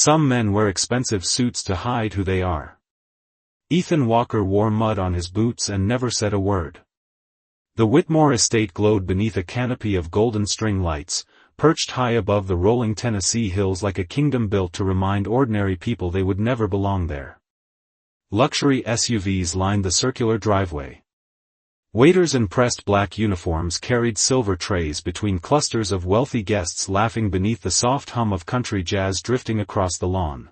Some men wear expensive suits to hide who they are. Ethan Walker wore mud on his boots and never said a word. The Whitmore estate glowed beneath a canopy of golden string lights, perched high above the rolling Tennessee hills like a kingdom built to remind ordinary people they would never belong there. Luxury SUVs lined the circular driveway. Waiters in pressed black uniforms carried silver trays between clusters of wealthy guests laughing beneath the soft hum of country jazz drifting across the lawn.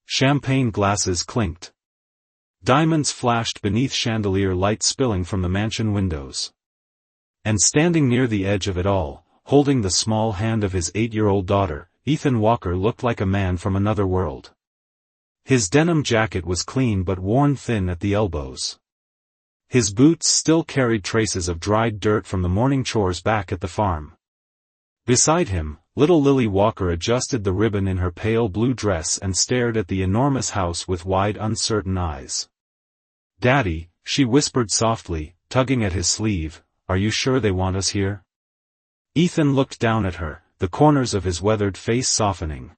Champagne glasses clinked. Diamonds flashed beneath chandelier lights spilling from the mansion windows. And standing near the edge of it all, holding the small hand of his 8-year-old daughter, Ethan Walker looked like a man from another world. His denim jacket was clean but worn thin at the elbows. His boots still carried traces of dried dirt from the morning chores back at the farm. Beside him, little Lily Walker adjusted the ribbon in her pale blue dress and stared at the enormous house with wide, uncertain eyes. "Daddy," she whispered softly, tugging at his sleeve, "are you sure they want us here?" Ethan looked down at her, the corners of his weathered face softening.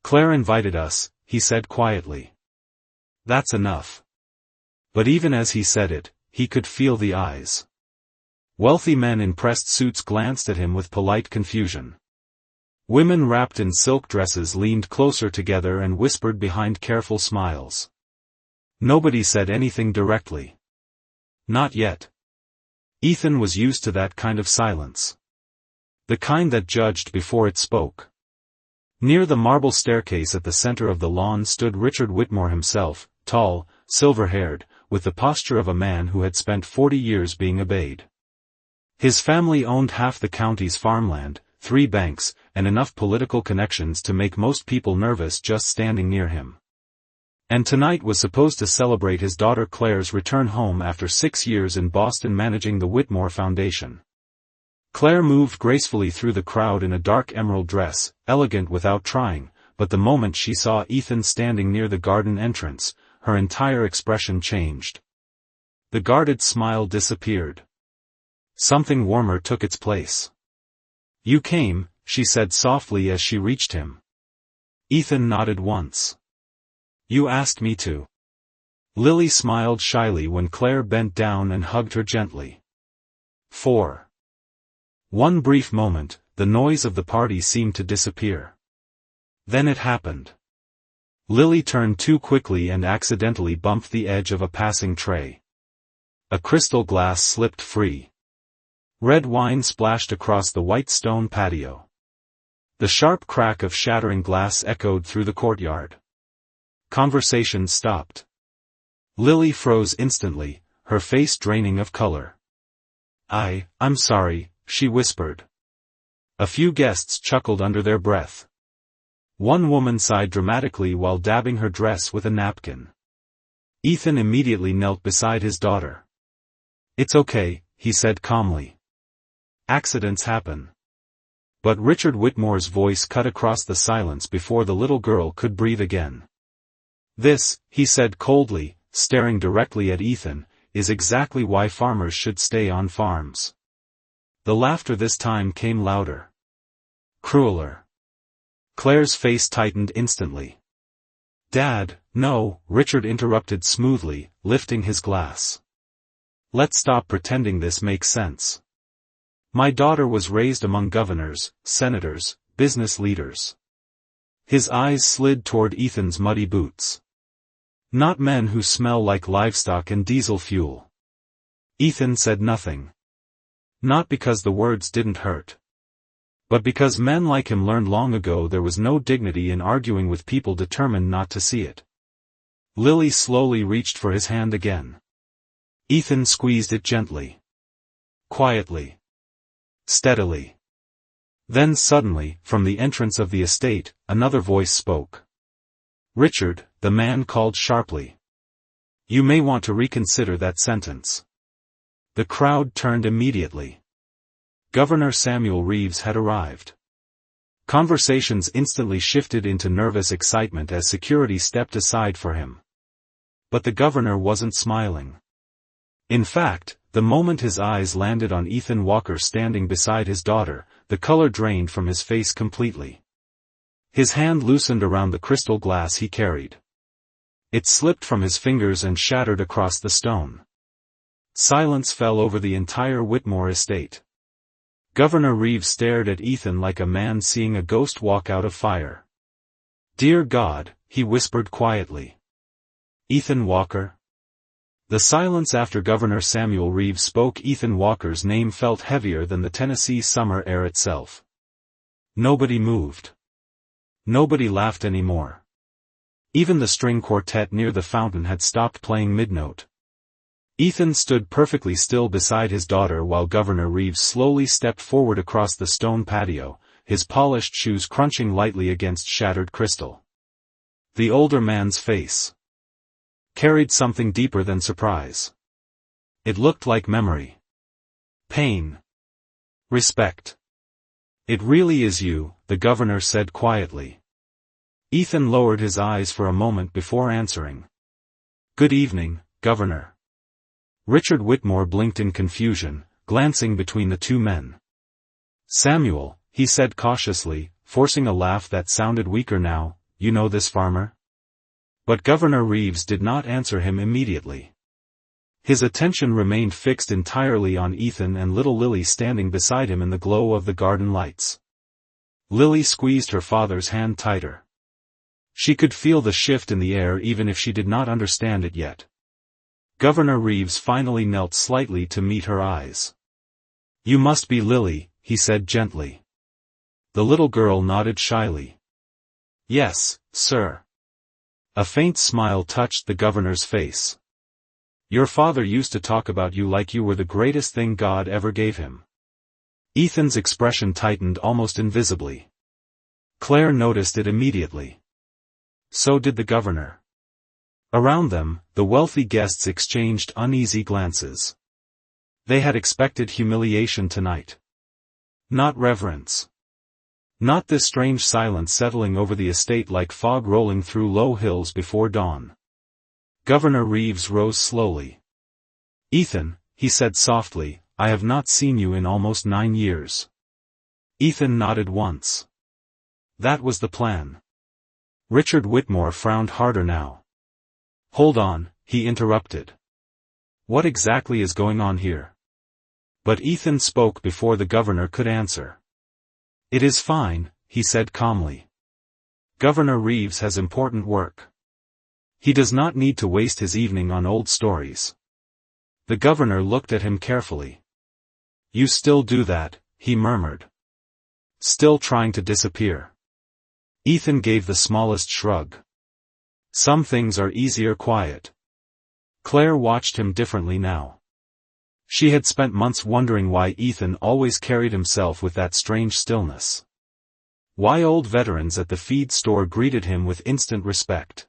"Claire invited us," he said quietly. "That's enough." But even as he said it, he could feel the eyes. Wealthy men in pressed suits glanced at him with polite confusion. Women wrapped in silk dresses leaned closer together and whispered behind careful smiles. Nobody said anything directly. Not yet. Ethan was used to that kind of silence. The kind that judged before it spoke. Near the marble staircase at the center of the lawn stood Richard Whitmore himself, tall, silver-haired, with the posture of a man who had spent 40 years being obeyed. His family owned half the county's farmland, 3 banks, and enough political connections to make most people nervous just standing near him. And tonight was supposed to celebrate his daughter Claire's return home after 6 years in Boston managing the Whitmore Foundation. Claire moved gracefully through the crowd in a dark emerald dress, elegant without trying, but the moment she saw Ethan standing near the garden entrance, her entire expression changed. The guarded smile disappeared. Something warmer took its place. "You came," she said softly as she reached him. Ethan nodded once. "You asked me to." Lily smiled shyly when Claire bent down and hugged her gently. For one brief moment, the noise of the party seemed to disappear. Then it happened. Lily turned too quickly and accidentally bumped the edge of a passing tray. A crystal glass slipped free. Red wine splashed across the white stone patio. The sharp crack of shattering glass echoed through the courtyard. Conversation stopped. Lily froze instantly, her face draining of color. I'm sorry," she whispered. A few guests chuckled under their breath. One woman sighed dramatically while dabbing her dress with a napkin. Ethan immediately knelt beside his daughter. "It's okay," he said calmly. "Accidents happen." But Richard Whitmore's voice cut across the silence before the little girl could breathe again. "This," he said coldly, staring directly at Ethan, "is exactly why farmers should stay on farms." The laughter this time came louder. Crueler. Claire's face tightened instantly. "Dad, no," Richard interrupted smoothly, lifting his glass. "Let's stop pretending this makes sense. My daughter was raised among governors, senators, business leaders." His eyes slid toward Ethan's muddy boots. "Not men who smell like livestock and diesel fuel." Ethan said nothing. Not because the words didn't hurt. But because men like him learned long ago there was no dignity in arguing with people determined not to see it. Lily slowly reached for his hand again. Ethan squeezed it gently. Quietly. Steadily. Then suddenly, from the entrance of the estate, another voice spoke. "Richard," the man called sharply. "You may want to reconsider that sentence." The crowd turned immediately. Governor Samuel Reeves had arrived. Conversations instantly shifted into nervous excitement as security stepped aside for him. But the governor wasn't smiling. In fact, the moment his eyes landed on Ethan Walker standing beside his daughter, the color drained from his face completely. His hand loosened around the crystal glass he carried. It slipped from his fingers and shattered across the stone. Silence fell over the entire Whitmore estate. Governor Reeves stared at Ethan like a man seeing a ghost walk out of fire. "Dear God," he whispered quietly. "Ethan Walker?" The silence after Governor Samuel Reeves spoke Ethan Walker's name felt heavier than the Tennessee summer air itself. Nobody moved. Nobody laughed anymore. Even the string quartet near the fountain had stopped playing mid-note. Ethan stood perfectly still beside his daughter while Governor Reeves slowly stepped forward across the stone patio, his polished shoes crunching lightly against shattered crystal. The older man's face carried something deeper than surprise. It looked like memory. Pain. Respect. "It really is you," the governor said quietly. Ethan lowered his eyes for a moment before answering. "Good evening, Governor." Richard Whitmore blinked in confusion, glancing between the two men. "Samuel," he said cautiously, forcing a laugh that sounded weaker now, "you know this farmer?" But Governor Reeves did not answer him immediately. His attention remained fixed entirely on Ethan and little Lily standing beside him in the glow of the garden lights. Lily squeezed her father's hand tighter. She could feel the shift in the air even if she did not understand it yet. Governor Reeves finally knelt slightly to meet her eyes. "You must be Lily," he said gently. The little girl nodded shyly. "Yes, sir." A faint smile touched the governor's face. "Your father used to talk about you like you were the greatest thing God ever gave him." Ethan's expression tightened almost invisibly. Claire noticed it immediately. So did the governor. Around them, the wealthy guests exchanged uneasy glances. They had expected humiliation tonight. Not reverence. Not this strange silence settling over the estate like fog rolling through low hills before dawn. Governor Reeves rose slowly. "Ethan," he said softly, "I have not seen you in almost 9 years." Ethan nodded once. That was the plan. Richard Whitmore frowned harder now. "Hold on," he interrupted. "What exactly is going on here?" But Ethan spoke before the governor could answer. "It is fine," he said calmly. "Governor Reeves has important work. He does not need to waste his evening on old stories." The governor looked at him carefully. "You still do that," he murmured. "Still trying to disappear." Ethan gave the smallest shrug. "Some things are easier quiet." Claire watched him differently now. She had spent months wondering why Ethan always carried himself with that strange stillness. Why old veterans at the feed store greeted him with instant respect.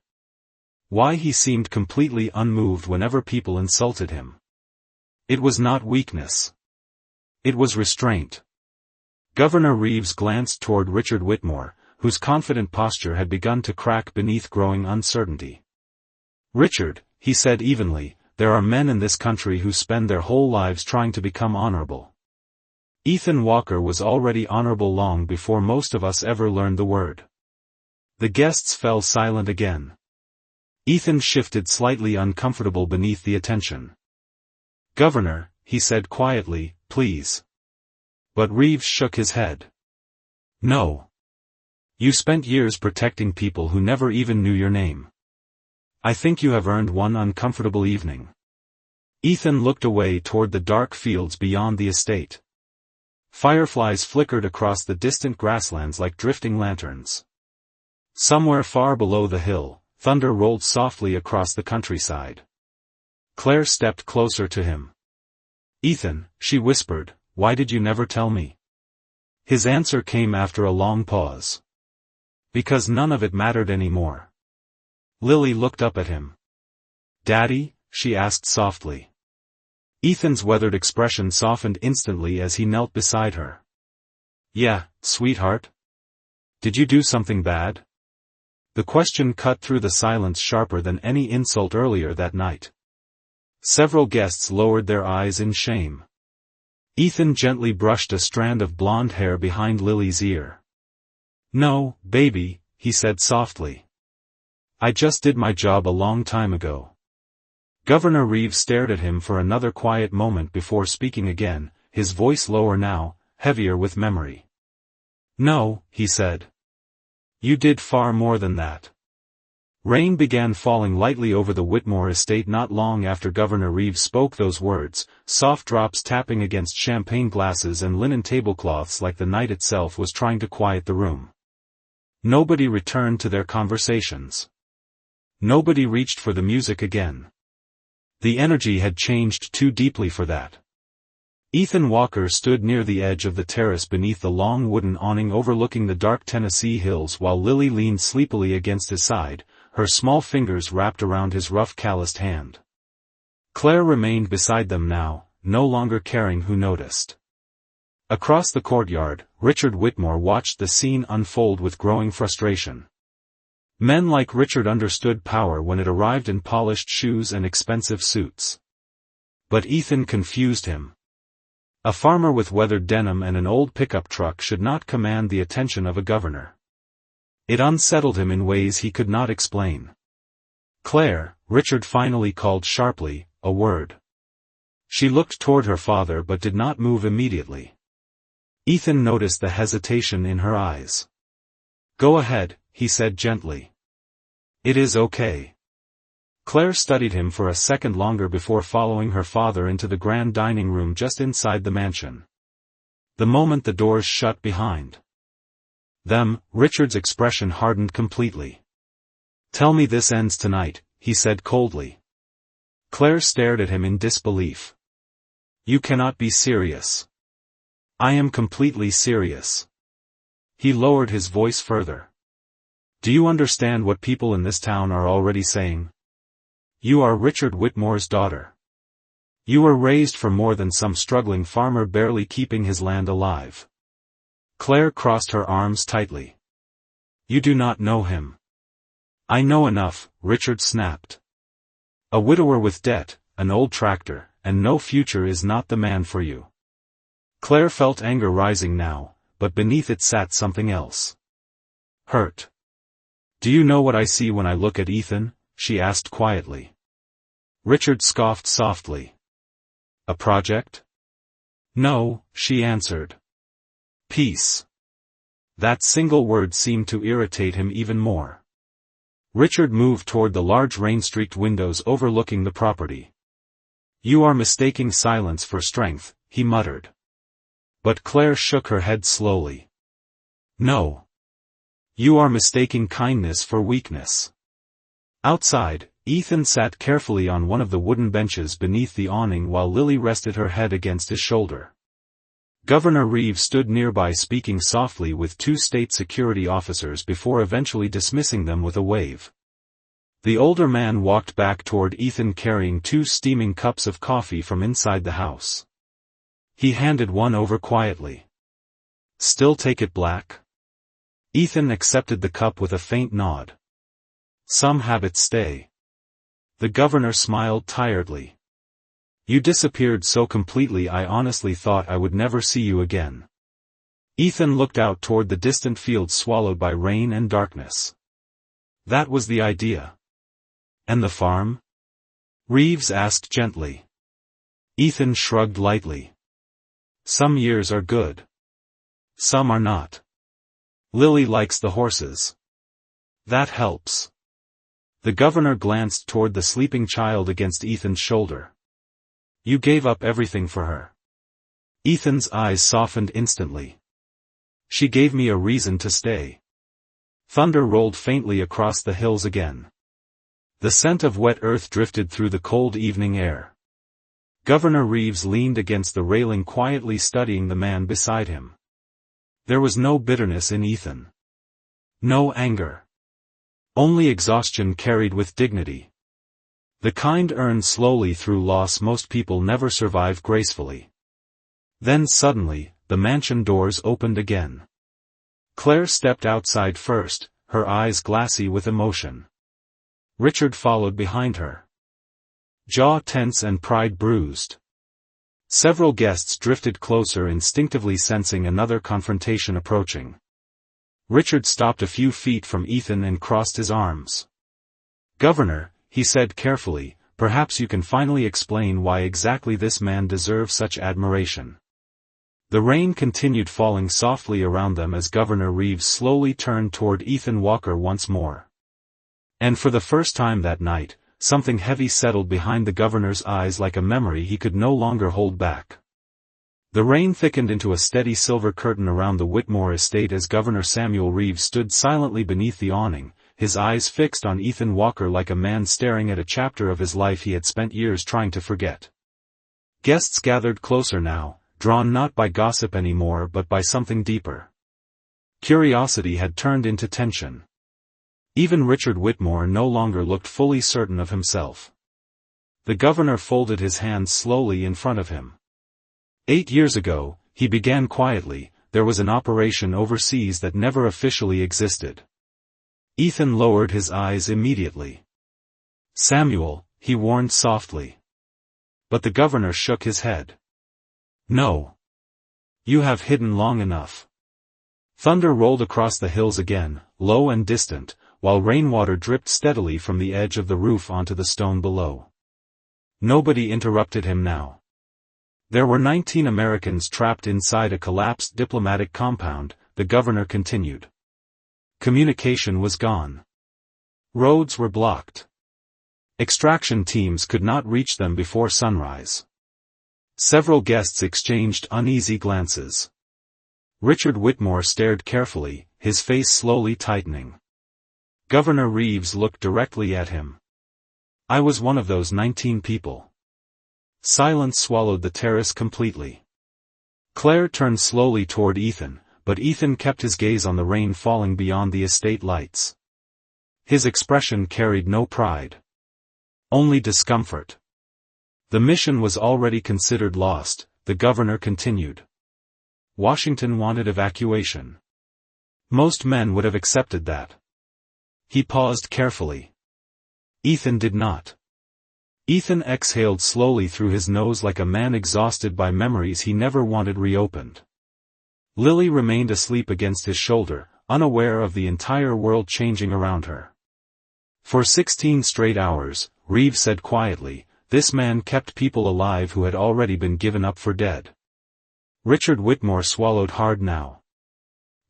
Why he seemed completely unmoved whenever people insulted him. It was not weakness. It was restraint. Governor Reeves glanced toward Richard Whitmore, whose confident posture had begun to crack beneath growing uncertainty. "Richard," he said evenly, "there are men in this country who spend their whole lives trying to become honorable. Ethan Walker was already honorable long before most of us ever learned the word." The guests fell silent again. Ethan shifted slightly uncomfortable beneath the attention. "Governor," he said quietly, "please." But Reeves shook his head. "No. You spent years protecting people who never even knew your name. I think you have earned one uncomfortable evening." Ethan looked away toward the dark fields beyond the estate. Fireflies flickered across the distant grasslands like drifting lanterns. Somewhere far below the hill, thunder rolled softly across the countryside. Claire stepped closer to him. "Ethan," she whispered, "why did you never tell me?" His answer came after a long pause. "Because none of it mattered anymore." Lily looked up at him. "Daddy?" she asked softly. Ethan's weathered expression softened instantly as he knelt beside her. "Yeah, sweetheart? Did you do something bad?" The question cut through the silence sharper than any insult earlier that night. Several guests lowered their eyes in shame. Ethan gently brushed a strand of blonde hair behind Lily's ear. "No, baby," he said softly. "I just did my job a long time ago." Governor Reeves stared at him for another quiet moment before speaking again, his voice lower now, heavier with memory. "No," he said. "You did far more than that." Rain began falling lightly over the Whitmore estate not long after Governor Reeves spoke those words, soft drops tapping against champagne glasses and linen tablecloths like the night itself was trying to quiet the room. Nobody returned to their conversations. Nobody reached for the music again. The energy had changed too deeply for that. Ethan Walker stood near the edge of the terrace beneath the long wooden awning overlooking the dark Tennessee hills while Lily leaned sleepily against his side, her small fingers wrapped around his rough calloused hand. Claire remained beside them now, no longer caring who noticed. Across the courtyard, Richard Whitmore watched the scene unfold with growing frustration. Men like Richard understood power when it arrived in polished shoes and expensive suits. But Ethan confused him. A farmer with weathered denim and an old pickup truck should not command the attention of a governor. It unsettled him in ways he could not explain. "Claire," Richard finally called sharply, a word. She looked toward her father but did not move immediately. Ethan noticed the hesitation in her eyes. "Go ahead," he said gently. "It is okay." Claire studied him for a second longer before following her father into the grand dining room just inside the mansion. The moment the doors shut behind them, Richard's expression hardened completely. "Tell me this ends tonight," he said coldly. Claire stared at him in disbelief. "You cannot be serious." "I am completely serious." He lowered his voice further. "Do you understand what people in this town are already saying? You are Richard Whitmore's daughter. You were raised for more than some struggling farmer barely keeping his land alive." Claire crossed her arms tightly. "You do not know him." "I know enough," Richard snapped. "A widower with debt, an old tractor, and no future is not the man for you." Claire felt anger rising now, but beneath it sat something else. Hurt. "Do you know what I see when I look at Ethan?" she asked quietly. Richard scoffed softly. "A project?" "No," she answered. "Peace." That single word seemed to irritate him even more. Richard moved toward the large rain-streaked windows overlooking the property. "You are mistaking silence for strength," he muttered. But Claire shook her head slowly. "No. You are mistaking kindness for weakness." Outside, Ethan sat carefully on one of the wooden benches beneath the awning while Lily rested her head against his shoulder. Governor Reeves stood nearby speaking softly with two state security officers before eventually dismissing them with a wave. The older man walked back toward Ethan carrying two steaming cups of coffee from inside the house. He handed one over quietly. "Still take it black?" Ethan accepted the cup with a faint nod. "Some habits stay." The governor smiled tiredly. "You disappeared so completely I honestly thought I would never see you again." Ethan looked out toward the distant fields swallowed by rain and darkness. "That was the idea." "And the farm?" Reeves asked gently. Ethan shrugged lightly. "Some years are good. Some are not. Lily likes the horses. That helps." The governor glanced toward the sleeping child against Ethan's shoulder. "You gave up everything for her." Ethan's eyes softened instantly. "She gave me a reason to stay." Thunder rolled faintly across the hills again. The scent of wet earth drifted through the cold evening air. Governor Reeves leaned against the railing quietly studying the man beside him. There was no bitterness in Ethan. No anger. Only exhaustion carried with dignity. The kind earned slowly through loss most people never survive gracefully. Then suddenly, the mansion doors opened again. Claire stepped outside first, her eyes glassy with emotion. Richard followed behind her. Jaw tense and pride bruised. Several guests drifted closer instinctively sensing another confrontation approaching. Richard stopped a few feet from Ethan and crossed his arms. "Governor," he said carefully, "perhaps you can finally explain why exactly this man deserves such admiration." The rain continued falling softly around them as Governor Reeves slowly turned toward Ethan Walker once more. And for the first time that night, something heavy settled behind the governor's eyes like a memory he could no longer hold back. The rain thickened into a steady silver curtain around the Whitmore estate as Governor Samuel Reeves stood silently beneath the awning, his eyes fixed on Ethan Walker like a man staring at a chapter of his life he had spent years trying to forget. Guests gathered closer now, drawn not by gossip anymore but by something deeper. Curiosity had turned into tension. Even Richard Whitmore no longer looked fully certain of himself. The governor folded his hands slowly in front of him. 8 years ago, he began quietly, there was an operation overseas that never officially existed. Ethan lowered his eyes immediately. "Samuel," he warned softly. But the governor shook his head. "No. You have hidden long enough." Thunder rolled across the hills again, low and distant, while rainwater dripped steadily from the edge of the roof onto the stone below. Nobody interrupted him now. There were 19 Americans trapped inside a collapsed diplomatic compound, the governor continued. Communication was gone. Roads were blocked. Extraction teams could not reach them before sunrise. Several guests exchanged uneasy glances. Richard Whitmore stared carefully, his face slowly tightening. Governor Reeves looked directly at him. "I was one of those 19 people." Silence swallowed the terrace completely. Claire turned slowly toward Ethan, but Ethan kept his gaze on the rain falling beyond the estate lights. His expression carried no pride. Only discomfort. The mission was already considered lost, the governor continued. Washington wanted evacuation. Most men would have accepted that. He paused carefully. Ethan did not. Ethan exhaled slowly through his nose like a man exhausted by memories he never wanted reopened. Lily remained asleep against his shoulder, unaware of the entire world changing around her. For 16 straight hours, Reeves said quietly, this man kept people alive who had already been given up for dead. Richard Whitmore swallowed hard now.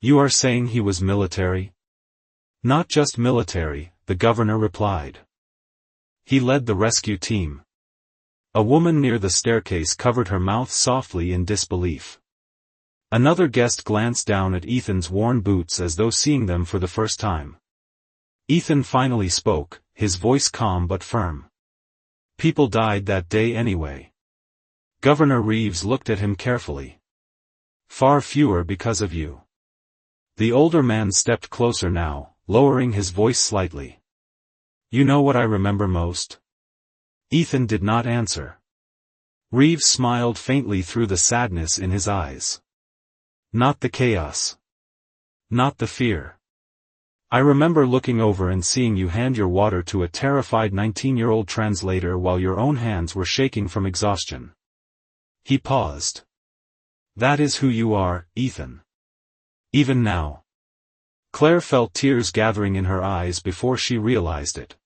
"You are saying he was military?" "Not just military," the governor replied. "He led the rescue team." A woman near the staircase covered her mouth softly in disbelief. Another guest glanced down at Ethan's worn boots as though seeing them for the first time. Ethan finally spoke, his voice calm but firm. "People died that day anyway." Governor Reeves looked at him carefully. "Far fewer because of you." The older man stepped closer now, lowering his voice slightly. "You know what I remember most?" Ethan did not answer. Reeves smiled faintly through the sadness in his eyes. "Not the chaos. Not the fear. I remember looking over and seeing you hand your water to a terrified 19-year-old translator while your own hands were shaking from exhaustion." He paused. "That is who you are, Ethan. Even now." Claire felt tears gathering in her eyes before she realized it.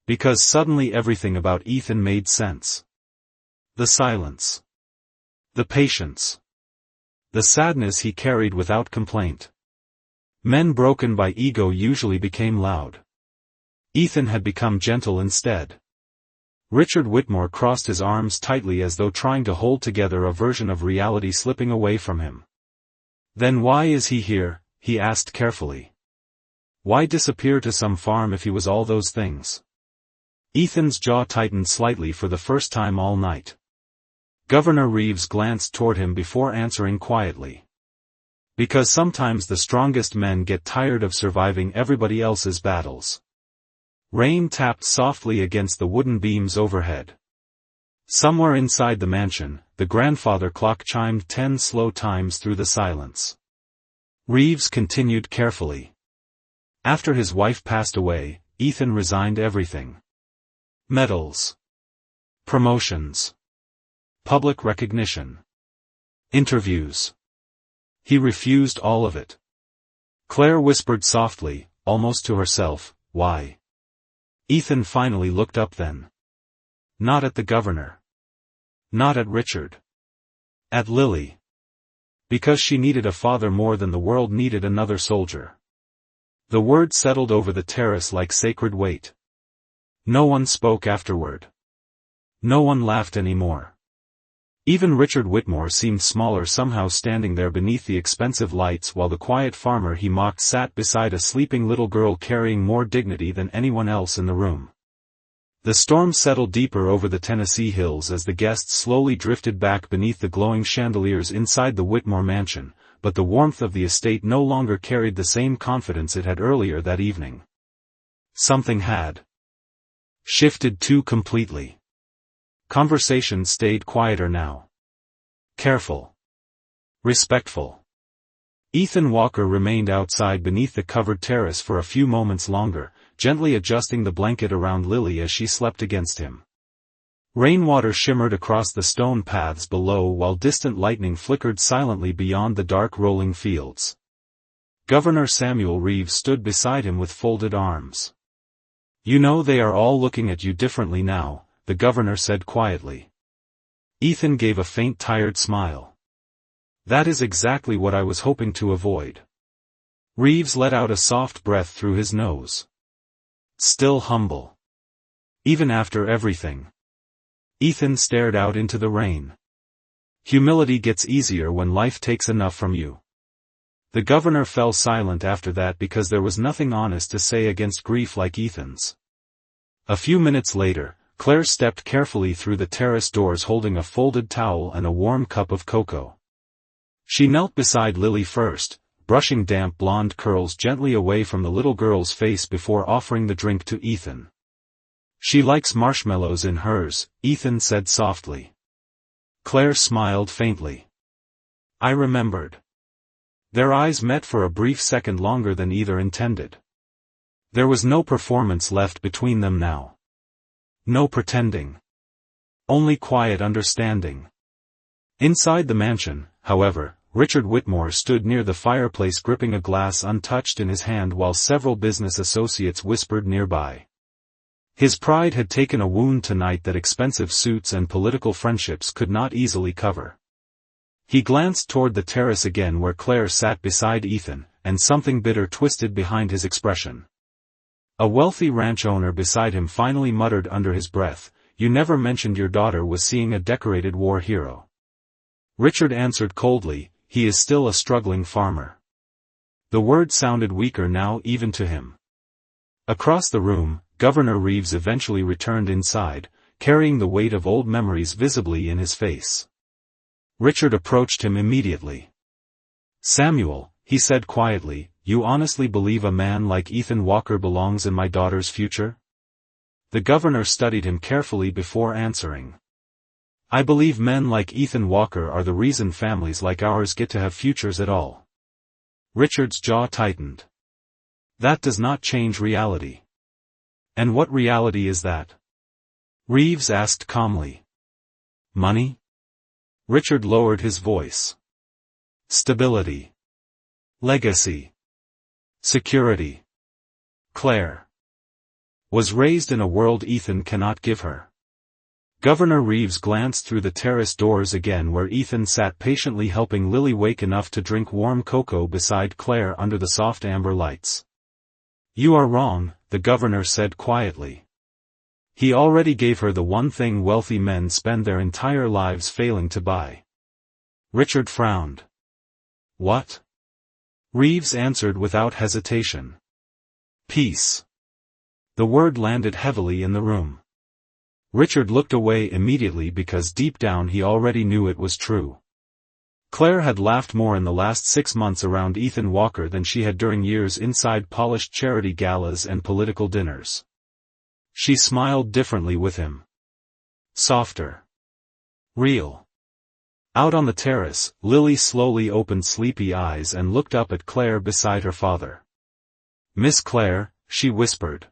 Because suddenly everything about Ethan made sense. The silence. The patience. The sadness he carried without complaint. Men broken by ego usually became loud. Ethan had become gentle instead. Richard Whitmore crossed his arms tightly as though trying to hold together a version of reality slipping away from him. "Then why is he here?" he asked carefully. "Why disappear to some farm if he was all those things?" Ethan's jaw tightened slightly for the first time all night. Governor Reeves glanced toward him before answering quietly. "Because sometimes the strongest men get tired of surviving everybody else's battles." Rain tapped softly against the wooden beams overhead. Somewhere inside the mansion, the grandfather clock chimed 10 slow times through the silence. Reeves continued carefully. After his wife passed away, Ethan resigned everything. Medals. Promotions. Public recognition. Interviews. He refused all of it. Claire whispered softly, almost to herself, why? Ethan finally looked up then. Not at the governor. Not at Richard. At Lily. Because she needed a father more than the world needed another soldier. The word settled over the terrace like sacred weight. No one spoke afterward. No one laughed anymore. Even Richard Whitmore seemed smaller somehow, standing there beneath the expensive lights, while the quiet farmer he mocked sat beside a sleeping little girl carrying more dignity than anyone else in the room. The storm settled deeper over the Tennessee hills as the guests slowly drifted back beneath the glowing chandeliers inside the Whitmore mansion, but the warmth of the estate no longer carried the same confidence it had earlier that evening. Something had shifted too completely. Conversation stayed quieter now. Careful. Respectful. Ethan Walker remained outside beneath the covered terrace for a few moments longer, gently adjusting the blanket around Lily as she slept against him. Rainwater shimmered across the stone paths below while distant lightning flickered silently beyond the dark rolling fields. Governor Samuel Reeves stood beside him with folded arms. You know, they are all looking at you differently now, the governor said quietly. Ethan gave a faint tired smile. That is exactly what I was hoping to avoid. Reeves let out a soft breath through his nose. Still humble. Even after everything. Ethan stared out into the rain. Humility gets easier when life takes enough from you. The governor fell silent after that because there was nothing honest to say against grief like Ethan's. A few minutes later, Claire stepped carefully through the terrace doors holding a folded towel and a warm cup of cocoa. She knelt beside Lily first, brushing damp blonde curls gently away from the little girl's face before offering the drink to Ethan. She likes marshmallows in hers, Ethan said softly. Claire smiled faintly. I remembered. Their eyes met for a brief second, longer than either intended. There was no performance left between them now. No pretending. Only quiet understanding. Inside the mansion, however, Richard Whitmore stood near the fireplace gripping a glass untouched in his hand while several business associates whispered nearby. His pride had taken a wound tonight that expensive suits and political friendships could not easily cover. He glanced toward the terrace again where Claire sat beside Ethan, and something bitter twisted behind his expression. A wealthy ranch owner beside him finally muttered under his breath, "You never mentioned your daughter was seeing a decorated war hero." Richard answered coldly, "He is still a struggling farmer." The word sounded weaker now even to him. Across the room, Governor Reeves eventually returned inside, carrying the weight of old memories visibly in his face. Richard approached him immediately. "Samuel," he said quietly, "you honestly believe a man like Ethan Walker belongs in my daughter's future?" The governor studied him carefully before answering. "I believe men like Ethan Walker are the reason families like ours get to have futures at all." Richard's jaw tightened. "That does not change reality." "And what reality is that?" Reeves asked calmly. "Money?" Richard lowered his voice. "Stability. Legacy. Security. Claire was raised in a world Ethan cannot give her." Governor Reeves glanced through the terrace doors again where Ethan sat patiently helping Lily wake enough to drink warm cocoa beside Claire under the soft amber lights. "You are wrong," the governor said quietly. "He already gave her the one thing wealthy men spend their entire lives failing to buy." Richard frowned. "What?" Reeves answered without hesitation. "Peace." The word landed heavily in the room. Richard looked away immediately because deep down he already knew it was true. Claire had laughed more in the last 6 months around Ethan Walker than she had during years inside polished charity galas and political dinners. She smiled differently with him. Softer. Real. Out on the terrace, Lily slowly opened sleepy eyes and looked up at Claire beside her father. "Miss Claire," she whispered.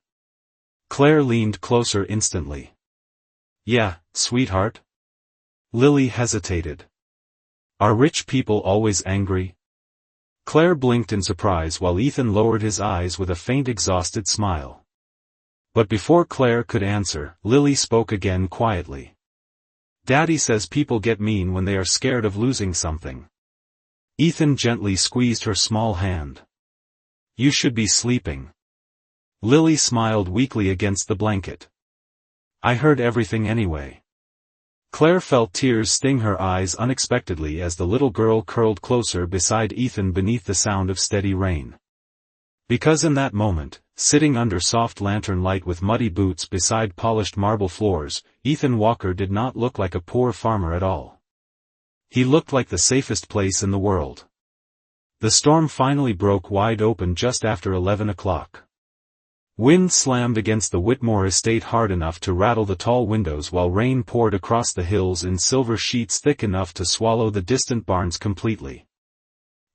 Claire leaned closer instantly. "Yeah, sweetheart?" Lily hesitated. "Are rich people always angry?" Claire blinked in surprise while Ethan lowered his eyes with a faint exhausted smile. But before Claire could answer, Lily spoke again quietly. Daddy says people get mean when they are scared of losing something. Ethan gently squeezed her small hand. You should be sleeping. Lily smiled weakly against the blanket. I heard everything anyway. Claire felt tears sting her eyes unexpectedly as the little girl curled closer beside Ethan beneath the sound of steady rain. Because in that moment, sitting under soft lantern light with muddy boots beside polished marble floors, Ethan Walker did not look like a poor farmer at all. He looked like the safest place in the world. The storm finally broke wide open just after 11 o'clock. Wind slammed against the Whitmore estate hard enough to rattle the tall windows while rain poured across the hills in silver sheets thick enough to swallow the distant barns completely.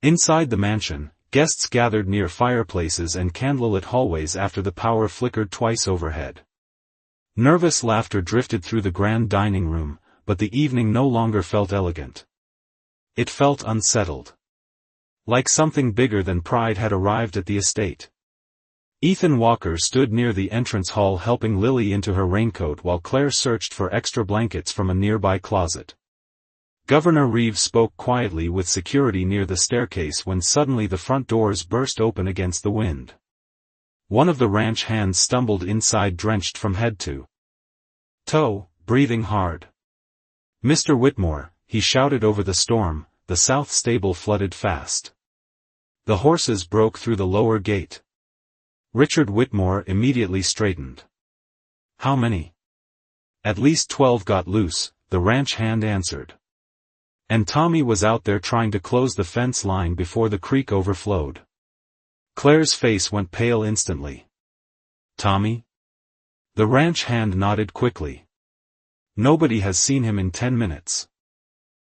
Inside the mansion, guests gathered near fireplaces and candlelit hallways after the power flickered twice overhead. Nervous laughter drifted through the grand dining room, but the evening no longer felt elegant. It felt unsettled. Like something bigger than pride had arrived at the estate. Ethan Walker stood near the entrance hall helping Lily into her raincoat while Claire searched for extra blankets from a nearby closet. Governor Reeves spoke quietly with security near the staircase when suddenly the front doors burst open against the wind. One of the ranch hands stumbled inside drenched from head to toe, breathing hard. Mr. Whitmore, he shouted over the storm, the south stable flooded fast. The horses broke through the lower gate. Richard Whitmore immediately straightened. How many? At least 12 got loose, the ranch hand answered. And Tommy was out there trying to close the fence line before the creek overflowed. Claire's face went pale instantly. Tommy? The ranch hand nodded quickly. Nobody has seen him in 10 minutes.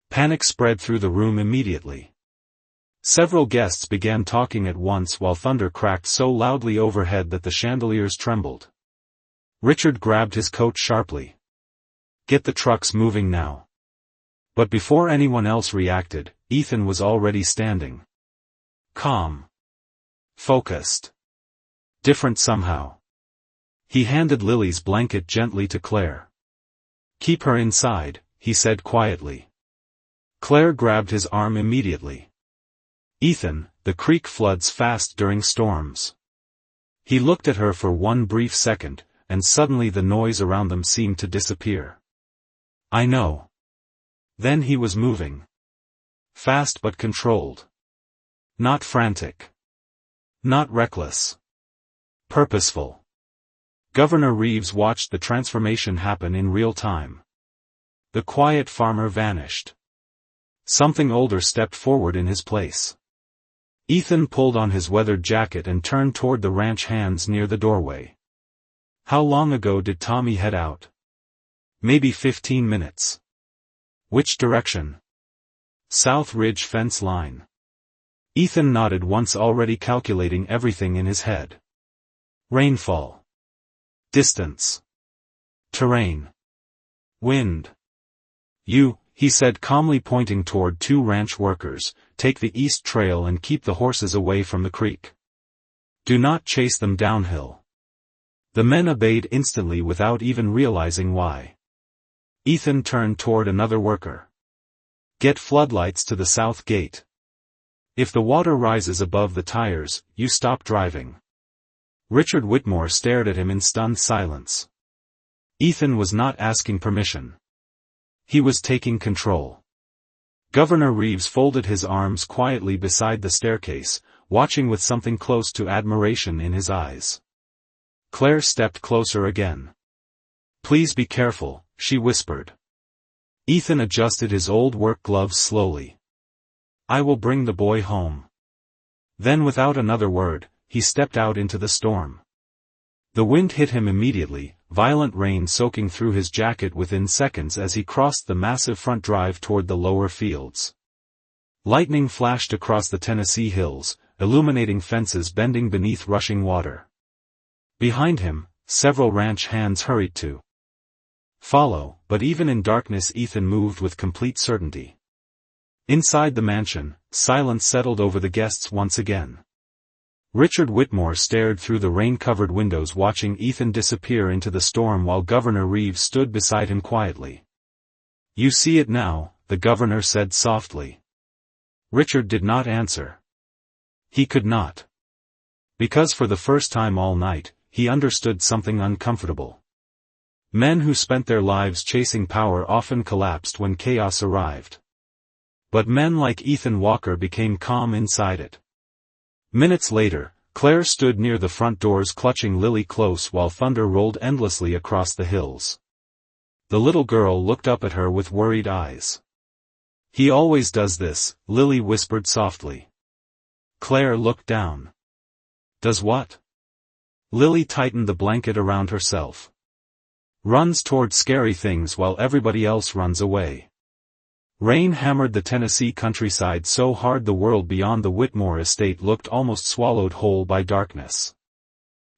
Panic spread through the room immediately. Several guests began talking at once while thunder cracked so loudly overhead that the chandeliers trembled. Richard grabbed his coat sharply. Get the trucks moving now. But before anyone else reacted, Ethan was already standing. Calm. Focused. Different somehow. He handed Lily's blanket gently to Claire. Keep her inside, he said quietly. Claire grabbed his arm immediately. Ethan, the creek floods fast during storms. He looked at her for one brief second, and suddenly the noise around them seemed to disappear. I know. Then he was moving. Fast but controlled. Not frantic. Not reckless. Purposeful. Governor Reeves watched the transformation happen in real time. The quiet farmer vanished. Something older stepped forward in his place. Ethan pulled on his weathered jacket and turned toward the ranch hands near the doorway. How long ago did Tommy head out? Maybe 15 minutes. Which direction? South Ridge fence line. Ethan nodded once already calculating everything in his head. Rainfall. Distance. Terrain. Wind. He said calmly pointing toward 2 ranch workers, take the east trail and keep the horses away from the creek. Do not chase them downhill. The men obeyed instantly without even realizing why. Ethan turned toward another worker. Get floodlights to the south gate. If the water rises above the tires, you stop driving. Richard Whitmore stared at him in stunned silence. Ethan was not asking permission. He was taking control. Governor Reeves folded his arms quietly beside the staircase, watching with something close to admiration in his eyes. Claire stepped closer again. Please be careful, she whispered. Ethan adjusted his old work gloves slowly. I will bring the boy home. Then without another word, he stepped out into the storm. The wind hit him immediately, violent rain soaking through his jacket within seconds as he crossed the massive front drive toward the lower fields. Lightning flashed across the Tennessee hills, illuminating fences bending beneath rushing water. Behind him, several ranch hands hurried to follow, but even in darkness Ethan moved with complete certainty. Inside the mansion, silence settled over the guests once again. Richard Whitmore stared through the rain-covered windows watching Ethan disappear into the storm while Governor Reeves stood beside him quietly. "You see it now," the governor said softly. Richard did not answer. He could not. Because for the first time all night, he understood something uncomfortable. Men who spent their lives chasing power often collapsed when chaos arrived. But men like Ethan Walker became calm inside it. Minutes later, Claire stood near the front doors clutching Lily close while thunder rolled endlessly across the hills. The little girl looked up at her with worried eyes. "He always does this," Lily whispered softly. Claire looked down. "Does what?" Lily tightened the blanket around herself. "Runs toward scary things while everybody else runs away." Rain hammered the Tennessee countryside so hard the world beyond the Whitmore estate looked almost swallowed whole by darkness.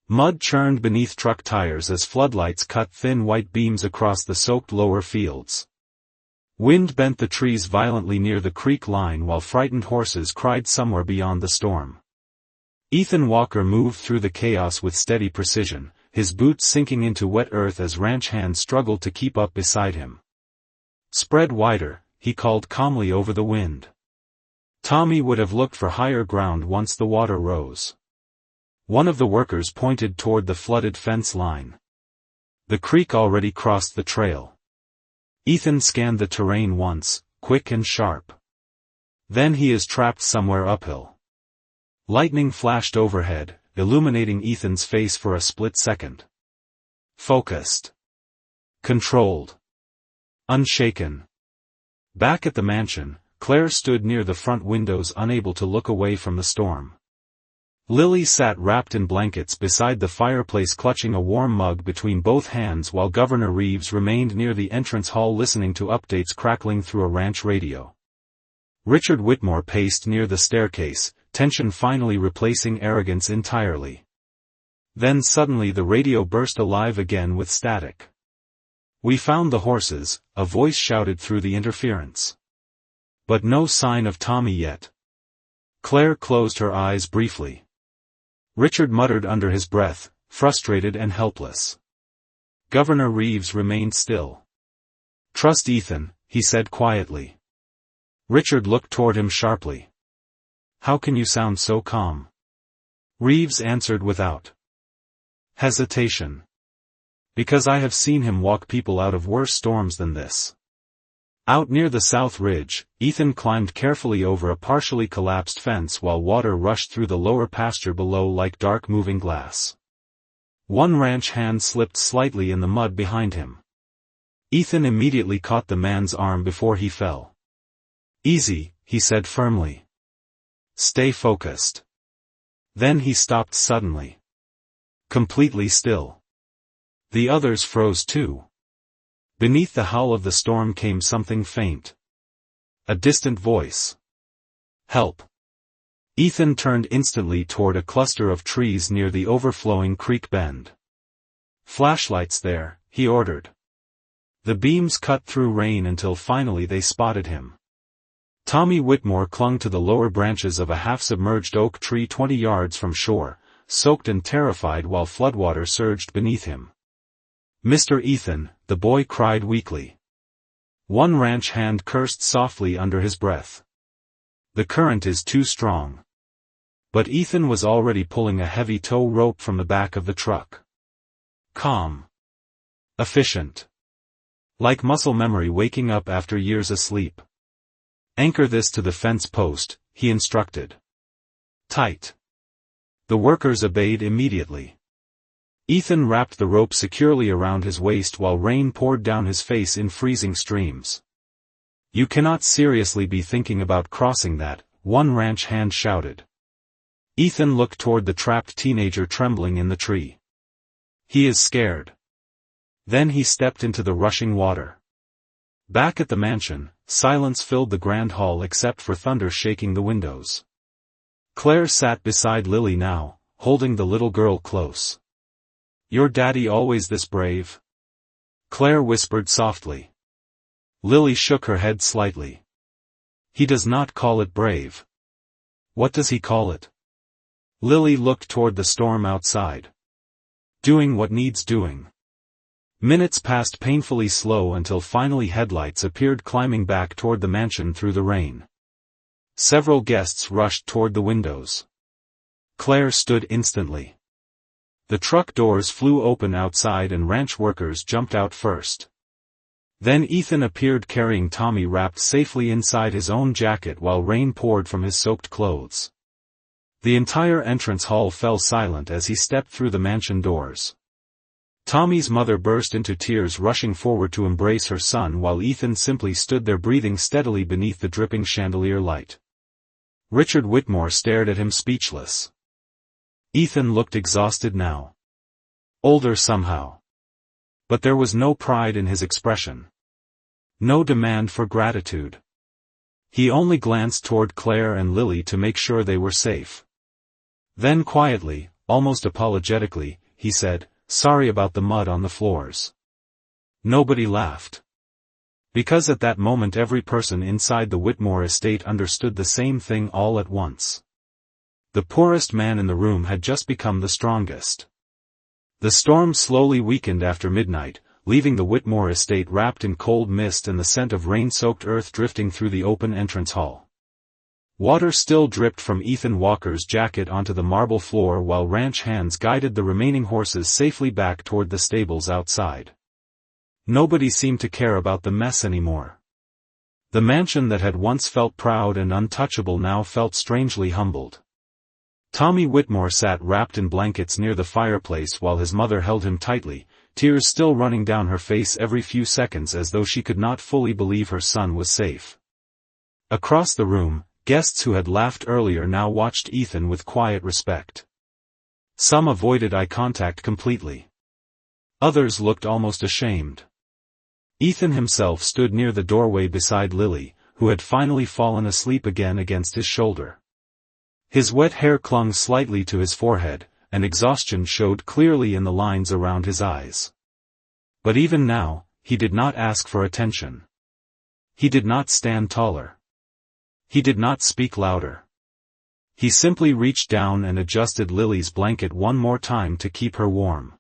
Mud churned beneath truck tires as floodlights cut thin white beams across the soaked lower fields. Wind bent the trees violently near the creek line while frightened horses cried somewhere beyond the storm. Ethan Walker moved through the chaos with steady precision, his boots sinking into wet earth as ranch hands struggled to keep up beside him. "Spread wider," he called calmly over the wind. Tommy would have looked for higher ground once the water rose. One of the workers pointed toward the flooded fence line. The creek already crossed the trail. Ethan scanned the terrain once, quick and sharp. Then he is trapped somewhere uphill. Lightning flashed overhead, illuminating Ethan's face for a split second. Focused. Controlled. Unshaken. Back at the mansion, Claire stood near the front windows unable to look away from the storm. Lily sat wrapped in blankets beside the fireplace clutching a warm mug between both hands while Governor Reeves remained near the entrance hall listening to updates crackling through a ranch radio. Richard Whitmore paced near the staircase, tension finally replacing arrogance entirely. Then suddenly the radio burst alive again with static. "We found the horses," a voice shouted through the interference. But no sign of Tommy yet. Claire closed her eyes briefly. Richard muttered under his breath, frustrated and helpless. Governor Reeves remained still. "Trust Ethan," he said quietly. Richard looked toward him sharply. "How can you sound so calm?" Reeves answered without hesitation. "Because I have seen him walk people out of worse storms than this." Out near the South Ridge, Ethan climbed carefully over a partially collapsed fence while water rushed through the lower pasture below like dark moving glass. One ranch hand slipped slightly in the mud behind him. Ethan immediately caught the man's arm before he fell. "Easy," he said firmly. "Stay focused." Then he stopped suddenly. Completely still. The others froze too. Beneath the howl of the storm came something faint. A distant voice. "Help." Ethan turned instantly toward a cluster of trees near the overflowing creek bend. "Flashlights there," he ordered. The beams cut through rain until finally they spotted him. Tommy Whitmore clung to the lower branches of a half-submerged oak tree 20 yards from shore, soaked and terrified while floodwater surged beneath him. "Mr. Ethan," the boy cried weakly. One ranch hand cursed softly under his breath. "The current is too strong." But Ethan was already pulling a heavy tow rope from the back of the truck. Calm. Efficient. Like muscle memory waking up after years asleep. "Anchor this to the fence post," he instructed. "Tight." The workers obeyed immediately. Ethan wrapped the rope securely around his waist while rain poured down his face in freezing streams. "You cannot seriously be thinking about crossing that," one ranch hand shouted. Ethan looked toward the trapped teenager trembling in the tree. "He is scared." Then he stepped into the rushing water. Back at the mansion, silence filled the grand hall except for thunder shaking the windows. Claire sat beside Lily now, holding the little girl close. "Your daddy always this brave?" Claire whispered softly. Lily shook her head slightly. He does not call it brave. What does he call it? Lily looked toward the storm outside. Doing what needs doing. Minutes passed painfully slow until finally headlights appeared climbing back toward the mansion through the rain. Several guests rushed toward the windows. Claire stood instantly. The truck doors flew open outside and ranch workers jumped out first. Then Ethan appeared carrying Tommy wrapped safely inside his own jacket while rain poured from his soaked clothes. The entire entrance hall fell silent as he stepped through the mansion doors. Tommy's mother burst into tears, rushing forward to embrace her son while Ethan simply stood there breathing steadily beneath the dripping chandelier light. Richard Whitmore stared at him speechless. Ethan looked exhausted now. Older somehow. But there was no pride in his expression. No demand for gratitude. He only glanced toward Claire and Lily to make sure they were safe. Then quietly, almost apologetically, he said, "Sorry about the mud on the floors." Nobody laughed. Because at that moment every person inside the Whitmore estate understood the same thing all at once. The poorest man in the room had just become the strongest. The storm slowly weakened after midnight, leaving the Whitmore estate wrapped in cold mist and the scent of rain-soaked earth drifting through the open entrance hall. Water still dripped from Ethan Walker's jacket onto the marble floor while ranch hands guided the remaining horses safely back toward the stables outside. Nobody seemed to care about the mess anymore. The mansion that had once felt proud and untouchable now felt strangely humbled. Tommy Whitmore sat wrapped in blankets near the fireplace while his mother held him tightly, tears still running down her face every few seconds as though she could not fully believe her son was safe. Across the room, guests who had laughed earlier now watched Ethan with quiet respect. Some avoided eye contact completely. Others looked almost ashamed. Ethan himself stood near the doorway beside Lily, who had finally fallen asleep again against his shoulder. His wet hair clung slightly to his forehead, and exhaustion showed clearly in the lines around his eyes. But even now, he did not ask for attention. He did not stand taller. He did not speak louder. He simply reached down and adjusted Lily's blanket one more time to keep her warm.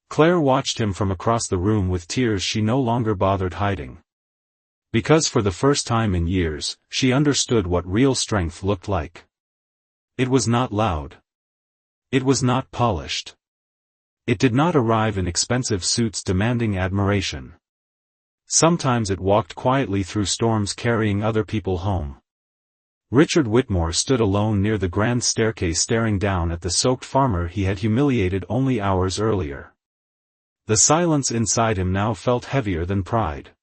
Claire watched him from across the room with tears she no longer bothered hiding. Because for the first time in years, she understood what real strength looked like. It was not loud. It was not polished. It did not arrive in expensive suits demanding admiration. Sometimes it walked quietly through storms carrying other people home. Richard Whitmore stood alone near the grand staircase staring down at the soaked farmer he had humiliated only hours earlier. The silence inside him now felt heavier than pride.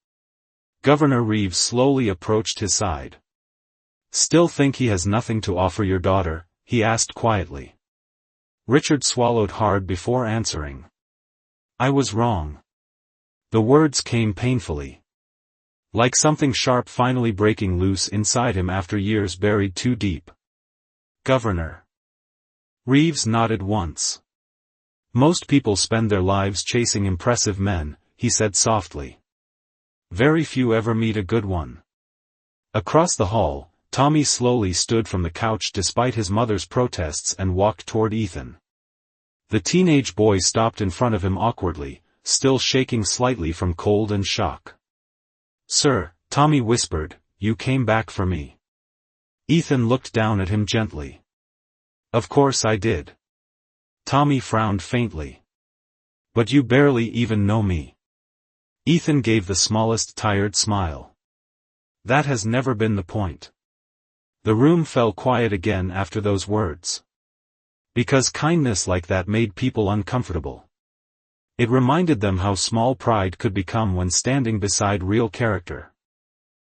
Governor Reeves slowly approached his side. "Still think he has nothing to offer your daughter?" he asked quietly. Richard swallowed hard before answering. "I was wrong." The words came painfully. Like something sharp finally breaking loose inside him after years buried too deep. "Governor." Reeves nodded once. "Most people spend their lives chasing impressive men," he said softly. "Very few ever meet a good one." Across the hall, Tommy slowly stood from the couch despite his mother's protests and walked toward Ethan. The teenage boy stopped in front of him awkwardly, still shaking slightly from cold and shock. "Sir," Tommy whispered, "you came back for me." Ethan looked down at him gently. "Of course I did." Tommy frowned faintly. "But you barely even know me." Ethan gave the smallest tired smile. "That has never been the point." The room fell quiet again after those words. Because kindness like that made people uncomfortable. It reminded them how small pride could become when standing beside real character.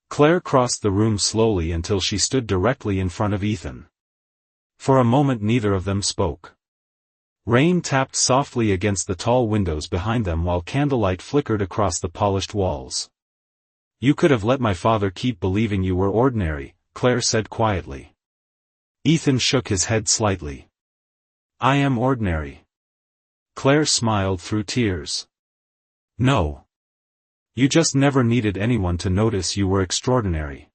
Claire crossed the room slowly until she stood directly in front of Ethan. For a moment neither of them spoke. Rain tapped softly against the tall windows behind them while candlelight flickered across the polished walls. "You could have let my father keep believing you were ordinary," Claire said quietly. Ethan shook his head slightly. "I am ordinary." Claire smiled through tears. "No. You just never needed anyone to notice you were extraordinary."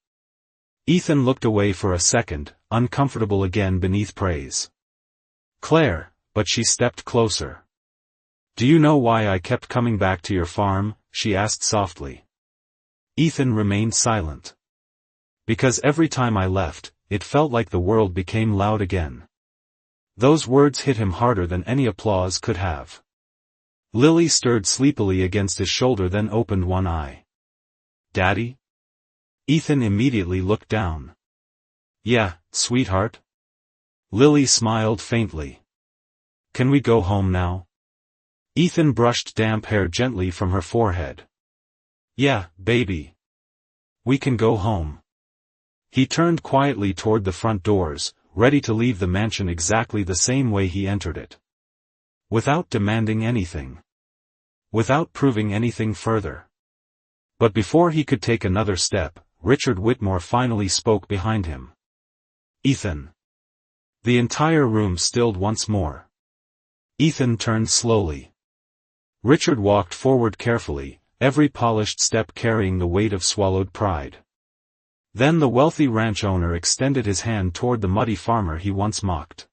Ethan looked away for a second, uncomfortable again beneath praise. Claire, but she stepped closer. Do you know why I kept coming back to your farm? She asked softly. Ethan remained silent. Because every time I left, it felt like the world became loud again. Those words hit him harder than any applause could have. Lily stirred sleepily against his shoulder, then opened one eye. Daddy? Ethan immediately looked down. Yeah, sweetheart? Lily smiled faintly. Can we go home now? Ethan brushed damp hair gently from her forehead. Yeah, baby. We can go home. He turned quietly toward the front doors, ready to leave the mansion exactly the same way he entered it. Without demanding anything. Without proving anything further. But before he could take another step, Richard Whitmore finally spoke behind him. Ethan. The entire room stilled once more. Ethan turned slowly. Richard walked forward carefully, every polished step carrying the weight of swallowed pride. Then the wealthy ranch owner extended his hand toward the muddy farmer he once mocked.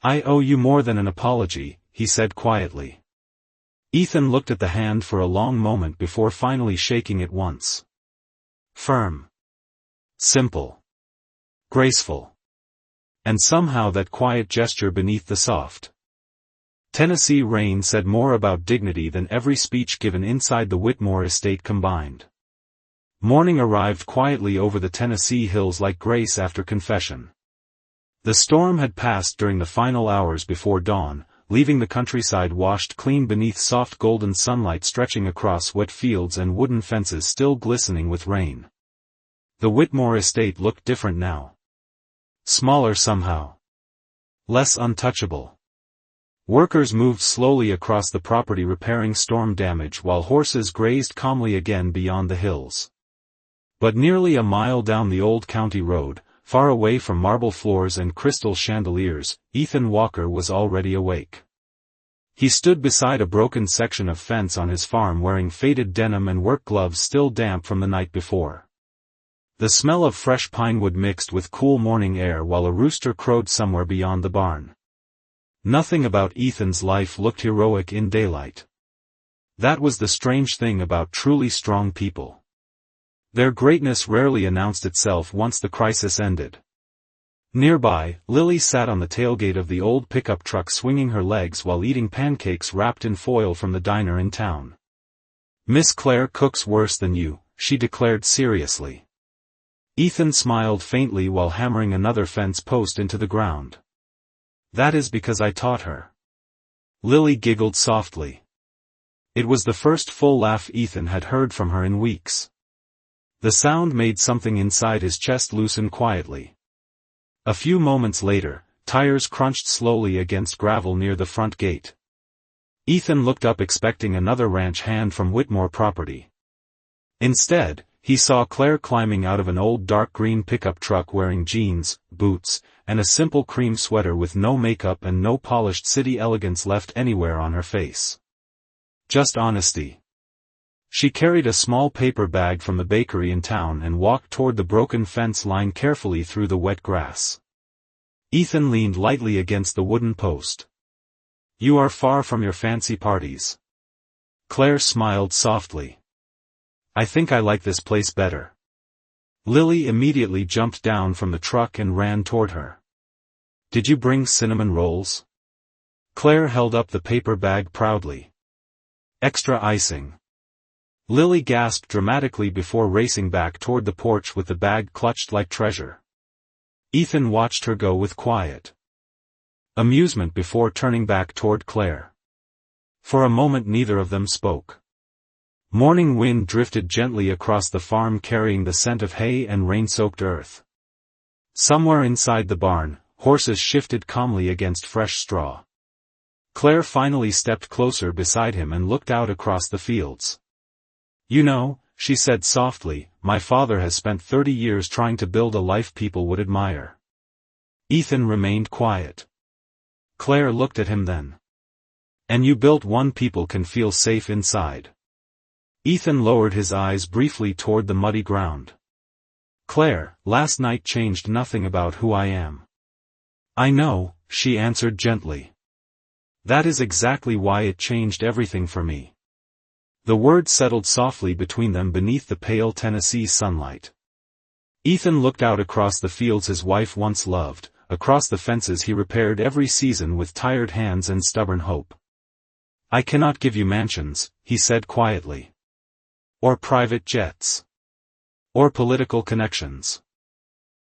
I owe you more than an apology, he said quietly. Ethan looked at the hand for a long moment before finally shaking it once. Firm. Simple. Graceful. And somehow that quiet gesture beneath the soft Tennessee rain said more about dignity than every speech given inside the Whitmore estate combined. Morning arrived quietly over the Tennessee hills like grace after confession. The storm had passed during the final hours before dawn, leaving the countryside washed clean beneath soft golden sunlight stretching across wet fields and wooden fences still glistening with rain. The Whitmore estate looked different now. Smaller somehow. Less untouchable. Workers moved slowly across the property repairing storm damage while horses grazed calmly again beyond the hills. But nearly a mile down the old county road, far away from marble floors and crystal chandeliers, Ethan Walker was already awake. He stood beside a broken section of fence on his farm wearing faded denim and work gloves still damp from the night before. The smell of fresh pine wood mixed with cool morning air while a rooster crowed somewhere beyond the barn. Nothing about Ethan's life looked heroic in daylight. That was the strange thing about truly strong people. Their greatness rarely announced itself once the crisis ended. Nearby, Lily sat on the tailgate of the old pickup truck swinging her legs while eating pancakes wrapped in foil from the diner in town. Miss Claire cooks worse than you, she declared seriously. Ethan smiled faintly while hammering another fence post into the ground. That is because I taught her. Lily giggled softly. It was the first full laugh Ethan had heard from her in weeks. The sound made something inside his chest loosen quietly. A few moments later, tires crunched slowly against gravel near the front gate. Ethan looked up expecting another ranch hand from Whitmore property. Instead, he saw Claire climbing out of an old dark green pickup truck wearing jeans, boots, and a simple cream sweater with no makeup and no polished city elegance left anywhere on her face. Just honesty. She carried a small paper bag from the bakery in town and walked toward the broken fence line carefully through the wet grass. Ethan leaned lightly against the wooden post. You are far from your fancy parties. Claire smiled softly. I think I like this place better. Lily immediately jumped down from the truck and ran toward her. Did you bring cinnamon rolls? Claire held up the paper bag proudly. Extra icing. Lily gasped dramatically before racing back toward the porch with the bag clutched like treasure. Ethan watched her go with quiet amusement before turning back toward Claire. For a moment neither of them spoke. Morning wind drifted gently across the farm carrying the scent of hay and rain-soaked earth. Somewhere inside the barn, horses shifted calmly against fresh straw. Claire finally stepped closer beside him and looked out across the fields. You know, she said softly, my father has spent 30 years trying to build a life people would admire. Ethan remained quiet. Claire looked at him then. And you built one people can feel safe inside. Ethan lowered his eyes briefly toward the muddy ground. Claire, last night changed nothing about who I am. I know, she answered gently. That is exactly why it changed everything for me. The words settled softly between them beneath the pale Tennessee sunlight. Ethan looked out across the fields his wife once loved, across the fences he repaired every season with tired hands and stubborn hope. I cannot give you mansions, he said quietly. Or private jets. Or political connections.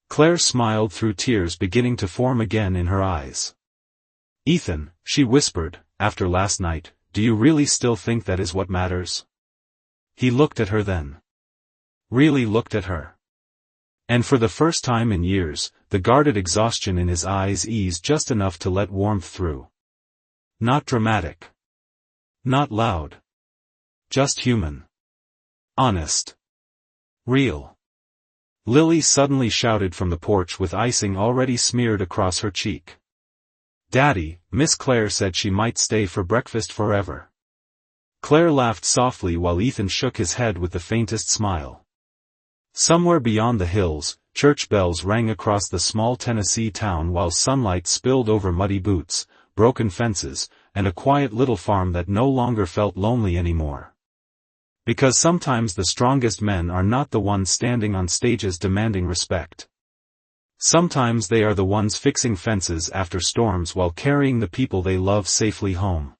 Claire smiled through tears beginning to form again in her eyes. Ethan, she whispered, after last night, do you really still think that is what matters? He looked at her then. Really looked at her. And for the first time in years, the guarded exhaustion in his eyes eased just enough to let warmth through. Not dramatic. Not loud. Just human. Honest. Real. Lily suddenly shouted from the porch with icing already smeared across her cheek. Daddy, Miss Claire said she might stay for breakfast forever. Claire laughed softly while Ethan shook his head with the faintest smile. Somewhere beyond the hills, church bells rang across the small Tennessee town while sunlight spilled over muddy boots, broken fences, and a quiet little farm that no longer felt lonely anymore. Because sometimes the strongest men are not the ones standing on stages demanding respect. Sometimes they are the ones fixing fences after storms while carrying the people they love safely home.